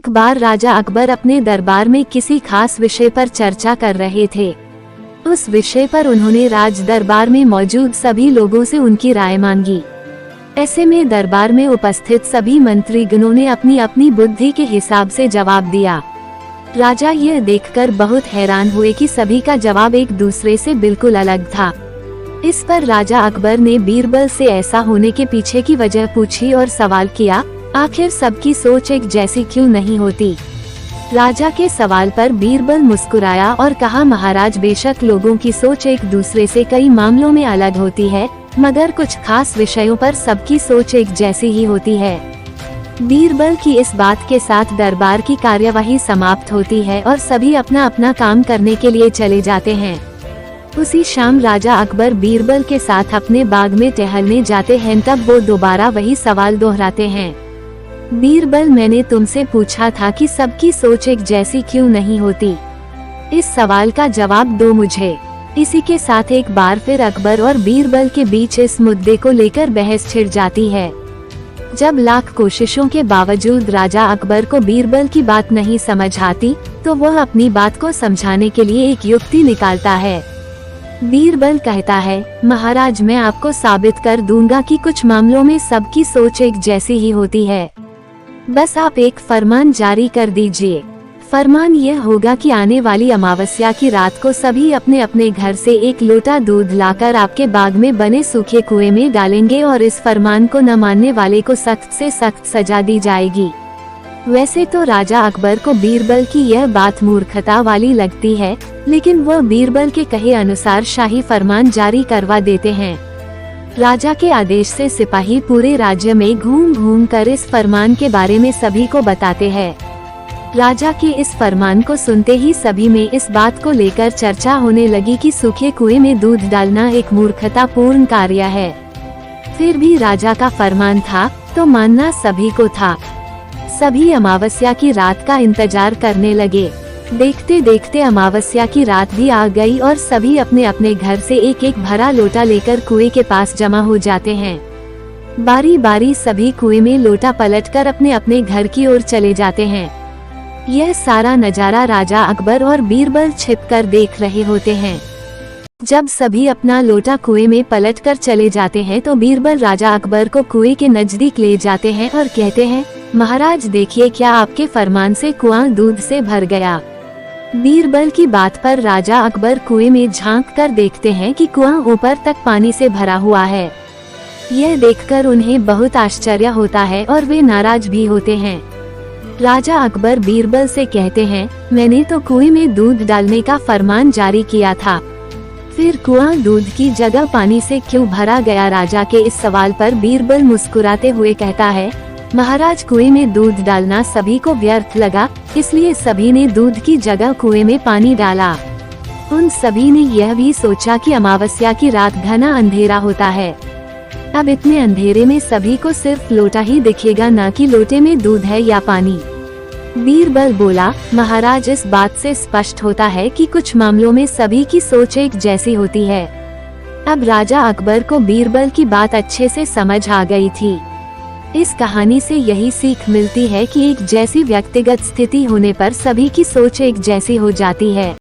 एक बार राजा अकबर अपने दरबार में किसी खास विषय पर चर्चा कर रहे थे। उस विषय पर उन्होंने राज दरबार में मौजूद सभी लोगों से उनकी राय मांगी। ऐसे में दरबार में उपस्थित सभी मंत्रीगणों ने अपनी अपनी बुद्धि के हिसाब से जवाब दिया। राजा यह देखकर बहुत हैरान हुए कि सभी का जवाब एक दूसरे से बिल्कुल अलग था। इस पर राजा अकबर ने बीरबल से ऐसा होने के पीछे की वजह पूछी और सवाल किया, आखिर सबकी सोच एक जैसी क्यों नहीं होती। राजा के सवाल पर बीरबल मुस्कुराया और कहा, महाराज, बेशक लोगों की सोच एक दूसरे से कई मामलों में अलग होती है, मगर कुछ खास विषयों पर सबकी सोच एक जैसी ही होती है। बीरबल की इस बात के साथ दरबार की कार्यवाही समाप्त होती है और सभी अपना अपना काम करने के लिए चले जाते हैं। उसी शाम राजा अकबर बीरबल के साथ अपने बाग में टहलने जाते हैं, तब वो दोबारा वही सवाल दोहराते हैं। बीरबल, मैंने तुमसे पूछा था कि सबकी सोच एक जैसी क्यों नहीं होती। इस सवाल का जवाब दो मुझे। इसी के साथ एक बार फिर अकबर और बीरबल के बीच इस मुद्दे को लेकर बहस छिड़ जाती है। जब लाख कोशिशों के बावजूद राजा अकबर को बीरबल की बात नहीं समझ आती, तो वह अपनी बात को समझाने के लिए एक युक्ति निकालता है। बीरबल कहता है, महाराज, मैं आपको साबित कर दूंगा कि कुछ मामलों में सबकी सोच एक जैसी ही होती है। बस आप एक फरमान जारी कर दीजिए। फरमान यह होगा कि आने वाली अमावस्या की रात को सभी अपने अपने घर से एक लोटा दूध लाकर आपके बाग में बने सूखे कुएं में डालेंगे और इस फरमान को न मानने वाले को सख्त से सख्त सजा दी जाएगी। वैसे तो राजा अकबर को बीरबल की यह बात मूर्खता वाली लगती है, लेकिन वह बीरबल के कहे अनुसार शाही फरमान जारी करवा देते हैं। राजा के आदेश से सिपाही पूरे राज्य में घूम घूम कर इस फरमान के बारे में सभी को बताते हैं। राजा के इस फरमान को सुनते ही सभी में इस बात को लेकर चर्चा होने लगी कि सूखे कुएं में दूध डालना एक मूर्खतापूर्ण कार्य है। फिर भी राजा का फरमान था तो मानना सभी को था। सभी अमावस्या की रात का इंतजार करने लगे। देखते देखते अमावस्या की रात भी आ गई और सभी अपने अपने घर से एक एक भरा लोटा लेकर कुएं के पास जमा हो जाते हैं। बारी बारी सभी कुएं में लोटा पलटकर अपने अपने घर की ओर चले जाते हैं। यह सारा नजारा राजा अकबर और बीरबल छिपकर देख रहे होते हैं। जब सभी अपना लोटा कुएं में पलटकर चले जाते हैं तो बीरबल राजा अकबर को कुएं के नजदीक ले जाते हैं और कहते हैं, महाराज, देखिए, क्या आपके फरमान से कुआं दूध से भर गया। बीरबल की बात पर राजा अकबर कुएं में झांक कर देखते हैं कि कुआं ऊपर तक पानी से भरा हुआ है। यह देखकर उन्हें बहुत आश्चर्य होता है और वे नाराज भी होते हैं। राजा अकबर बीरबल से कहते हैं, मैंने तो कुएं में दूध डालने का फरमान जारी किया था, फिर कुआं दूध की जगह पानी से क्यों भरा गया। राजा के इस सवाल पर बीरबल मुस्कुराते हुए कहता है, महाराज, कुएं में दूध डालना सभी को व्यर्थ लगा, इसलिए सभी ने दूध की जगह कुएं में पानी डाला। उन सभी ने यह भी सोचा कि अमावस्या की रात घना अंधेरा होता है। अब इतने अंधेरे में सभी को सिर्फ लोटा ही दिखेगा, ना कि लोटे में दूध है या पानी। बीरबल बोला, महाराज, इस बात से स्पष्ट होता है कि कुछ मामलों में सभी की सोच एक जैसी होती है। अब राजा अकबर को बीरबल की बात अच्छे से समझ आ गई थी। इस कहानी से यही सीख मिलती है कि एक जैसी व्यक्तिगत स्थिति होने पर सभी की सोच एक जैसी हो जाती है।